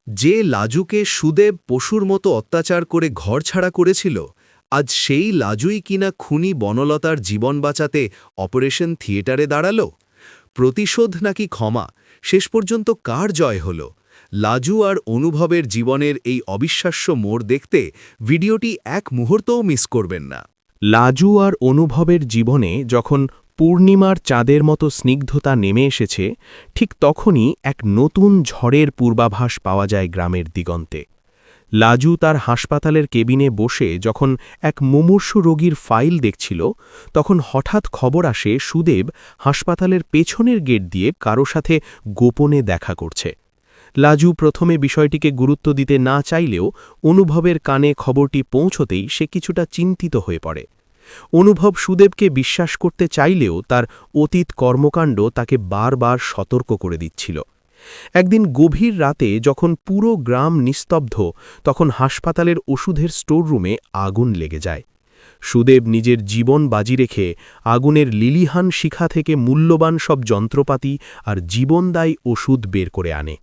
যে লাজুকে সুদেব পশুর মতো অত্যাচার করে ঘরছাড়া করেছিল, আজ সেই লাজুই কিনা খুনি বনলতার জীবন বাঁচাতে অপারেশন থিয়েটারে দাঁড়াল। প্রতিশোধ নাকি ক্ষমা, শেষ পর্যন্ত কার জয় হল? লাজু আর অনুভবের জীবনের এই অবিশ্বাস্য মোড় দেখতে ভিডিওটি এক মুহূর্তও মিস করবেন না। লাজু আর অনুভবের জীবনে যখন পূর্ণিমার চাঁদের মতো স্নিগ্ধতা নেমে এসেছে, ঠিক তখনই এক নতুন ঝড়ের পূর্বাভাস পাওয়া যায় গ্রামের দিগন্তে। লাজু তার হাসপাতালের কেবিনে বসে যখন এক মুমূর্ষু রোগীর ফাইল দেখছিল, তখন হঠাৎ খবর আসে সুদেব হাসপাতালের পেছনের গেট দিয়ে কারো সাথে গোপনে দেখা করছে। লাজু প্রথমে বিষয়টিকে গুরুত্ব দিতে না চাইলেও অনুভবের কানে খবরটি পৌঁছতেই সে কিছুটা চিন্তিত হয়ে পড়ে। অনুভব সুদেবকে বিশ্বাস করতে চাইলেও তার অতীত কর্মকাণ্ড তাকে বারবার সতর্ক করে দিচ্ছিল। একদিন গভীর রাতে যখন পুরো গ্রাম নিস্তব্ধ, তখন হাসপাতালের ওষুধের স্টোররুমে আগুন লেগে যায়। সুদেব নিজের জীবন বাজি রেখে আগুনের লিলিহান শিখা থেকে মূল্যবান সব যন্ত্রপাতি আর জীবনদায়ী ওষুধ বের করে আনে।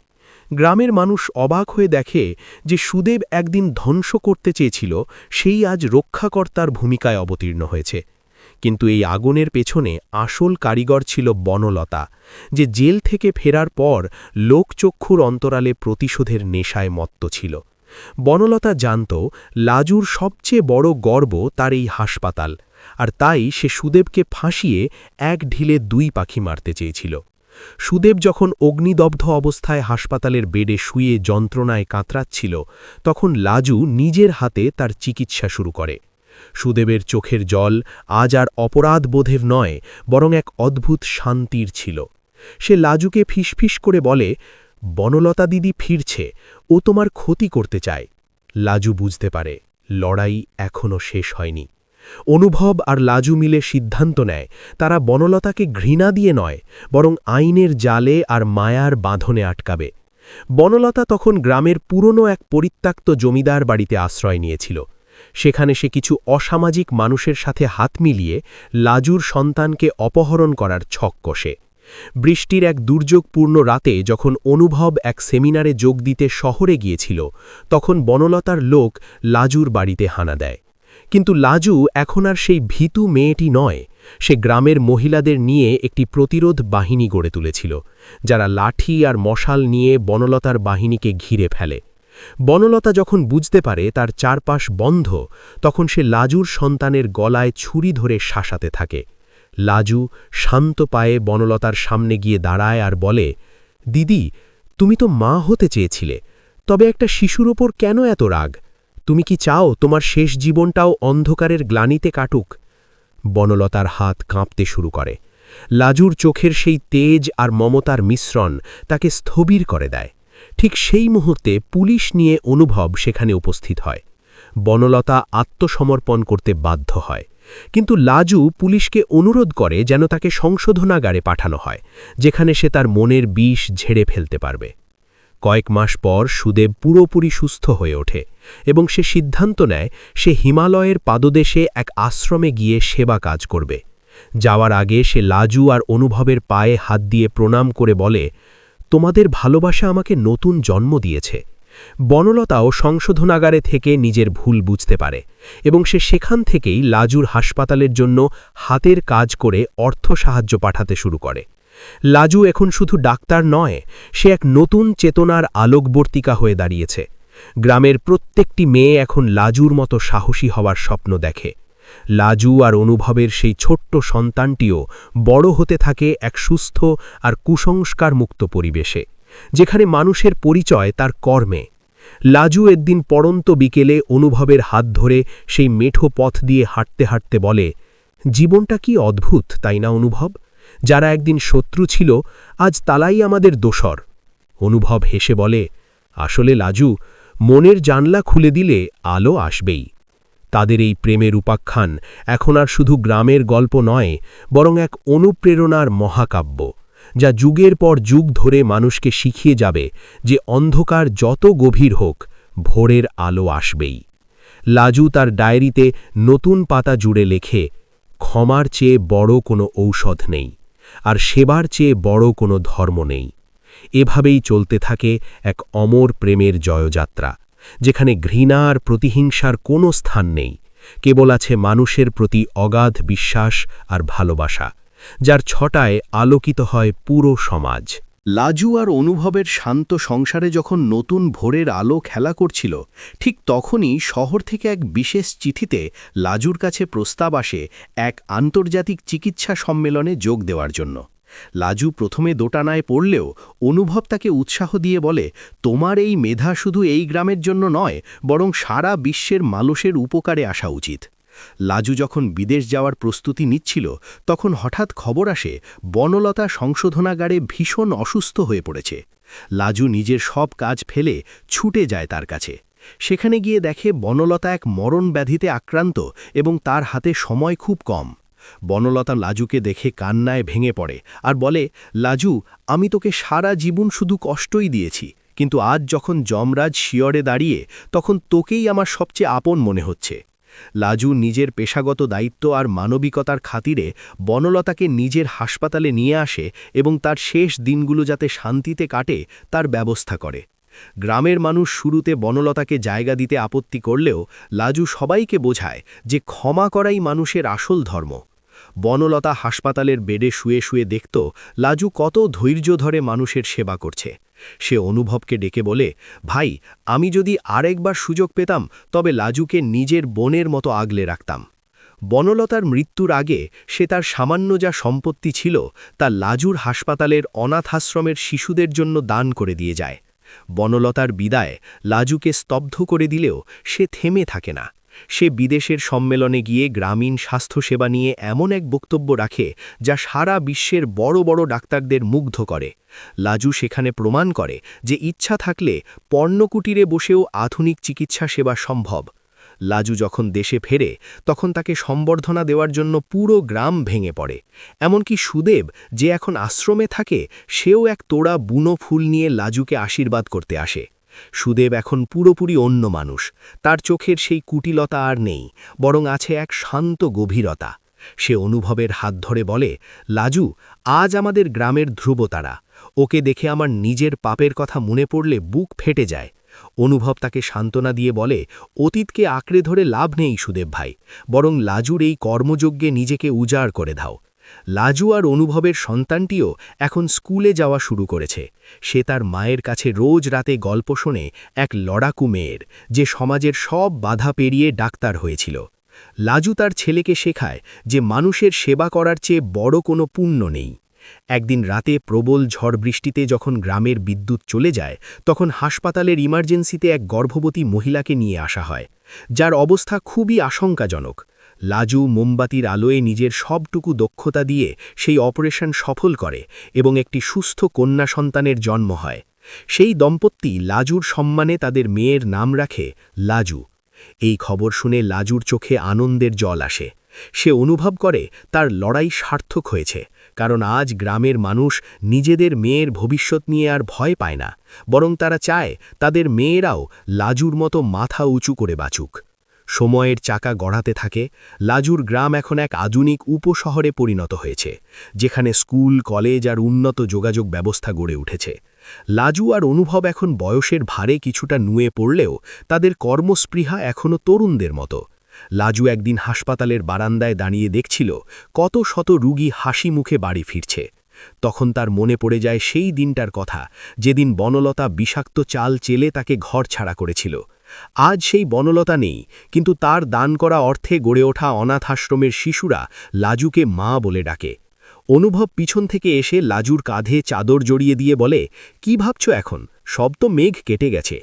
গ্রামের মানুষ অবাক হয়ে দেখে যে সুদেব একদিন ধ্বংস করতে চেয়েছিল, সেই আজ রক্ষাকর্তার ভূমিকায় অবতীর্ণ হয়েছে। কিন্তু এই আগুনের পেছনে আসল কারিগর ছিল বনলতা, যে জেল থেকে ফেরার পর লোকচক্ষুর অন্তরালে প্রতিশোধের নেশায় মত্ত ছিল। বনলতা জানত লাজুর সবচেয়ে বড় গর্ব তার এই হাসপাতাল, আর তাই সে সুদেবকে ফাঁসিয়ে এক ঢিলে দুই পাখি মারতে চেয়েছিল। সুদেব যখন অগ্নিদগ্ধ অবস্থায় হাসপাতালের বেডে শুয়ে যন্ত্রণায় কাতরাচ্ছিল, তখন লাজু নিজের হাতে তার চিকিৎসা শুরু করে। সুদেবের চোখের জল আজ আর অপরাধবোধের নয়, বরং এক অদ্ভুত শান্তির ছিল। সে লাজুকে ফিসফিস করে বলে, বনলতা দিদি ফিরছে, ও তোমার ক্ষতি করতে চায়। লাজু বুঝতে পারে লড়াই এখনও শেষ হয়নি। অনুভব আর লাজু মিলে সিদ্ধান্ত নেয় তারা বনলতাকে ঘৃণা দিয়ে নয়, বরং আইনের জালে আর মায়ার বাঁধনে আটকাবে। বনলতা তখন গ্রামের পুরনো এক পরিত্যক্ত জমিদার বাড়িতে আশ্রয় নিয়েছিল। সেখানে সে কিছু অসামাজিক মানুষের সাথে হাত মিলিয়ে লাজুর সন্তানকে অপহরণ করার ছক কষে। বৃষ্টির এক দুর্যোগপূর্ণ রাতে যখন অনুভব এক সেমিনারে যোগ দিতে শহরে গিয়েছিল, তখন বনলতার লোক লাজুর বাড়িতে হানা দেয়। কিন্তু লাজু এখন আর সেই ভীতু মেয়েটি নয়। সে গ্রামের মহিলাদের নিয়ে একটি প্রতিরোধ বাহিনী গড়ে তুলেছিল, যারা লাঠি আর মশাল নিয়ে বনলতার বাহিনীকে ঘিরে ফেলে। বনলতা যখন বুঝতে পারে তার চারপাশ বন্ধ, তখন সে লাজুর সন্তানের গলায় ছুরি ধরে শাসাতে থাকে। লাজু শান্ত পায়ে বনলতার সামনে গিয়ে দাঁড়ায় আর বলে, দিদি, তুমি তো মা হতে চেয়েছিলে, তবে একটা শিশুর ওপর কেন এত রাগ? তুমি কি চাও তোমার শেষ জীবনটাও অন্ধকারের গ্লানিতে কাটুক? বনলতার হাত কাঁপতে শুরু করে। লাজুর চোখের সেই তেজ আর মমতার মিশ্রণ তাকে স্থবির করে দেয়। ঠিক সেই মুহূর্তে পুলিশ নিয়ে অনুভব সেখানে উপস্থিত হয়। বনলতা আত্মসমর্পণ করতে বাধ্য হয়, কিন্তু লাজু পুলিশকে অনুরোধ করে যেন তাকে সংশোধনাগারে পাঠানো হয়, যেখানে সে তার মনের বিষ ঝেড়ে ফেলতে পারবে। কয়েক মাস পর সুদেব পুরোপুরি সুস্থ হয়ে ওঠে এবং সে সিদ্ধান্ত নেয় সে হিমালয়ের পাদদেশে এক আশ্রমে গিয়ে সেবা কাজ করবে। যাওয়ার আগে সে লাজু আর অনুভবের পায়ে হাত দিয়ে প্রণাম করে বলে, তোমাদের ভালোবাসা আমাকে নতুন জন্ম দিয়েছে। বনলতাও সংশোধনাগারে থেকে নিজের ভুল বুঝতে পারে এবং সে সেখান থেকেই লাজুর হাসপাতালের জন্য হাতের কাজ করে অর্থ সাহায্য পাঠাতে শুরু করে। লাজু এখন শুধু ডাক্তার নয়, সে এক নতুন চেতনার আলোকবর্তিকা হয়ে দাঁড়িয়েছে। গ্রামের প্রত্যেকটি মেয়ে এখন লাজুর মতো সাহসী হওয়ার স্বপ্ন দেখে। লাজু আর অনুভবের সেই ছোট্ট সন্তানটিও বড় হতে থাকে এক সুস্থ আর কুসংস্কারমুক্ত পরিবেশে, যেখানে মানুষের পরিচয় তার কর্মে। লাজু একদিন পড়ন্ত বিকেলে অনুভবের হাত ধরে সেই মেঠো পথ দিয়ে হাঁটতে হাঁটতে বলে, জীবনটা কি অদ্ভুত, তাই না অনুভব? যারা একদিন শত্রু ছিল, আজ তালাই আমাদের দোসর। অনুভব হেসে বলে, আসলে লাজু, মনের জানলা খুলে দিলে আলো আসবেই। তাদের এই প্রেমের উপাখ্যান এখন আর শুধু গ্রামের গল্প নয়, বরং এক অনুপ্রেরণার মহাকাব্য, যা যুগের পর যুগ ধরে মানুষকে শিখিয়ে যাবে যে অন্ধকার যত গভীর হোক, ভোরের আলো আসবেই। লাজু তার ডায়েরিতে নতুন পাতা জুড়ে লেখে, ক্ষমার চেয়ে বড় কোনো ঔষধ নেই, আর সেবার চেয়ে বড় কোনো ধর্ম নেই। এভাবেই চলতে থাকে এক অমর প্রেমের জয়যাত্রা, যেখানে ঘৃণা আর প্রতিহিংসার কোনো স্থান নেই, কেবল আছে মানুষের প্রতি অগাধ বিশ্বাস আর ভালোবাসা, যার ছটায় আলোকিত হয় পুরো সমাজ। লাজু আর অনুভবের শান্ত সংসারে যখন নতুন ভোরের আলো খেলা করছিল, ঠিক তখনই শহর থেকে এক বিশেষ চিঠিতে লাজুর কাছে প্রস্তাব আসে এক আন্তর্জাতিক চিকিৎসা সম্মেলনে যোগ দেওয়ার জন্য। লাজু প্রথমে দোটানায় পড়লেও অনুভব তাকে উৎসাহ দিয়ে বলে, তোমার এই মেধা শুধু এই গ্রামের জন্য নয়, বরং সারা বিশ্বের মানুষের উপকারে আসা উচিত। লাজু যখন বিদেশ যাওয়ার প্রস্তুতি নিচ্ছিল, তখন হঠাৎ খবর আসে বনলতা সংশোধনাগারে ভীষণ অসুস্থ হয়ে পড়েছে। লাজু নিজের সব কাজ ফেলে ছুটে যায় তার কাছে। সেখানে গিয়ে দেখে বনলতা এক মরণ ব্যাধিতে আক্রান্ত এবং তার হাতে সময় খুব কম। বনলতা লাজুকে দেখে কান্নায় ভেঙে পড়ে আর বলে, লাজু, আমি তোকে সারা জীবন শুধু কষ্টই দিয়েছি, কিন্তু আজ যখন যমরাজ শিয়রে দাঁড়িয়ে, তখন তোকেই আমার সবচেয়ে আপন মনে হচ্ছে। লাজু নিজের পেশাগত দায়িত্ব আর মানবিকতার খাতিরে বনলতাকে নিজের হাসপাতালে নিয়ে আসে এবং তার শেষ দিনগুলো যাতে শান্তিতে কাটে তার ব্যবস্থা করে। গ্রামের মানুষ শুরুতে বনলতাকে জায়গা দিতে আপত্তি করলেও লাজু সবাইকে বোঝায় যে ক্ষমা করাই মানুষের আসল ধর্ম। বনলতা হাসপাতালের বেডে শুয়ে শুয়ে দেখত লাজু কত ধৈর্য ধরে মানুষের সেবা করছে। সে অনুভবকে ডেকে বলে, ভাই, আমি যদি আরেকবার সুযোগ পেতাম তবে লাজুকে নিজের বোনের মতো আগলে রাখতাম। বনলতার মৃত্যুর আগে সে তার সামান্য যা সম্পত্তি ছিল তা লাজুর হাসপাতালের অনাথাশ্রমের শিশুদের জন্য দান করে দিয়ে যায়। বনলতার বিদায় লাজুকে স্তব্ধ করে দিলেও সে থেমে থাকে না। সে বিদেশের সম্মেলনে গিয়ে গ্রামীণ স্বাস্থ্যসেবা নিয়ে এমন এক বক্তব্য রাখে যা সারা বিশ্বের বড় বড় ডাক্তারদের মুগ্ধ করে। লাজু সেখানে প্রমাণ করে যে ইচ্ছা থাকলে পর্ণকুটিরে বসেও আধুনিক চিকিৎসা সেবা সম্ভব। লাজু যখন দেশে ফেরে তখন তাকে সম্বর্ধনা দেওয়ার জন্য পুরো গ্রাম ভেঙে পড়ে। এমনকি সুদেব, যে এখন আশ্রমে থাকে, সেও এক তোড়া বুনো ফুল নিয়ে লাজুকে আশীর্বাদ করতে আসে। সুদেব এখন পুরোপুরি অন্য মানুষ। তার চোখের সেই কুটিলতা আর নেই, বরং আছে এক শান্ত গভীরতা। সে অনুভবের হাত ধরে বলে, লাজু, আজ আমাদের গ্রামের ধ্রুবতারা। ওকে দেখে আমার নিজের পাপের কথা মনে পড়লে বুক ফেটে যায়। অনুভব তাকে সান্ত্বনা দিয়ে বলে, অতীতকে আঁকড়ে ধরে লাভ নেই সুদেব ভাই, বরং লাজুর এই কর্মযজ্ঞে নিজেকে উজাড় করে দাও। লাজু আর অনুভবের সন্তানটিও এখন স্কুলে যাওয়া শুরু করেছে। সে তার মায়ের কাছে রোজ রাতে গল্প শোনে এক লড়াকু মেয়ের, যে সমাজের সব বাধা পেরিয়ে ডাক্তার হয়েছিল। লাজু তার ছেলেকে শেখায় যে মানুষের সেবা করার চেয়ে বড় কোনো পুণ্য নেই। একদিন রাতে প্রবল ঝড় বৃষ্টিতে যখন গ্রামের বিদ্যুৎ চলে যায়, তখন হাসপাতালের ইমার্জেন্সিতে এক গর্ভবতী মহিলাকে নিয়ে আসা হয়, যার অবস্থা খুবই আশঙ্কাজনক। লাজু মোমবাতির আলোয় নিজের সবটুকু দক্ষতা দিয়ে সেই অপারেশন সফল করে এবং একটি সুস্থ কন্যা সন্তানের জন্ম হয়। সেই দম্পতি লাজুর সম্মানে তাদের মেয়ের নাম রাখে লাজু। এই খবর শুনে লাজুর চোখে আনন্দের জল আসে। সে অনুভব করে তার লড়াই সার্থক হয়েছে, কারণ আজ গ্রামের মানুষ নিজেদের মেয়ের ভবিষ্যৎ নিয়ে আর ভয় পায় না, বরং তারা চায় তাদের মেয়েরাও লাজুর মতো মাথা উঁচু করে বাঁচুক। সময়ের চাকা গড়াতে থাকে। লাজুর গ্রাম এখন এক আধুনিক উপশহরে পরিণত হয়েছে, যেখানে স্কুল, কলেজ আর উন্নত যোগাযোগ ব্যবস্থা গড়ে উঠেছে। লাজু আর অনুভব এখন বয়সের ভারে কিছুটা নুয়ে পড়লেও তাদের কর্মস্পৃহা এখনও তরুণদের মতো। লাজু একদিন হাসপাতালের বারান্দায় দাঁড়িয়ে দেখছিল কত শত রুগী হাসি মুখে বাড়ি ফিরছে। তখন তার মনে পড়ে যায় সেই দিনটার কথা, যেদিন বনলতা বিষাক্ত চাল চেলে তাকে ঘর ছাড়া করেছিল। আজ সেই বনলতা নেই, কিন্তু তার দান করা অর্থে গড়ে ওঠা অনাথ আশ্রমের শিশুরা লাজুকে মা বলে ডাকে। অনুভব পিছন থেকে এসে লাজুর কাঁধে চাদর জড়িয়ে দিয়ে বলে, কি ভাবছ এখন? সব তো মেঘ কেটে গেছে।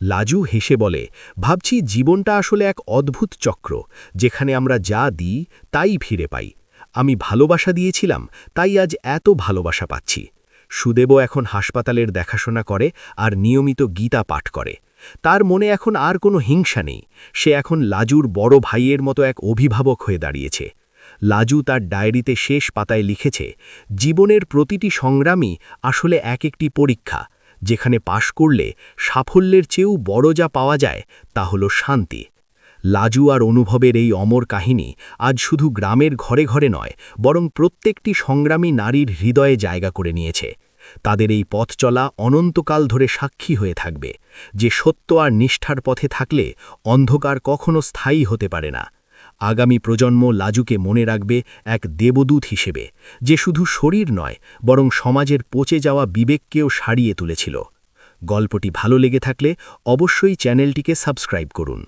লাজু হেসে বলে, ভাবছি জীবনটা আসলে এক অদ্ভুত চক্র, যেখানে আমরা যা দিই তাই ফিরে পাই। আমি ভালোবাসা দিয়েছিলাম, তাই আজ এত ভালোবাসা পাচ্ছি। সুদেবও এখন হাসপাতালের দেখাশোনা করে আর নিয়মিত গীতা পাঠ করে। তার মনে এখন আর কোনো হিংসা নেই। সে এখন লাজুর বড় ভাইয়ের মতো এক অভিভাবক হয়ে দাঁড়িয়েছে। লাজু তার ডায়েরিতে শেষ পাতায় লিখেছে, জীবনের প্রতিটি সংগ্রামই আসলে এক একটি পরীক্ষা, যেখানে পাশ করলে সাফল্যের চেয়েও বড় যা পাওয়া যায় তা হলো শান্তি। লাজু আর অনুভবের এই অমর কাহিনী আজ শুধু গ্রামের ঘরে ঘরে নয়, বরং প্রত্যেকটি সংগ্রামী নারীর হৃদয়ে জায়গা করে নিয়েছে। তাদের এই পথ চলা অনন্তকাল ধরে সাক্ষী হয়ে থাকবে যে সত্য আর নিষ্ঠার পথে থাকলে অন্ধকার কখনো স্থায়ী হতে পারে না। আগামী প্রজন্ম লাজুকে মনে রাখবে এক দেবদূত হিসেবে, যে শুধু শরীর নয় বরং সমাজের পচে যাওয়া বিবেককেও সারিয়ে তুলেছিল। গল্পটি ভালো লেগে থাকলে অবশ্যই চ্যানেলটিকে সাবস্ক্রাইব করুন।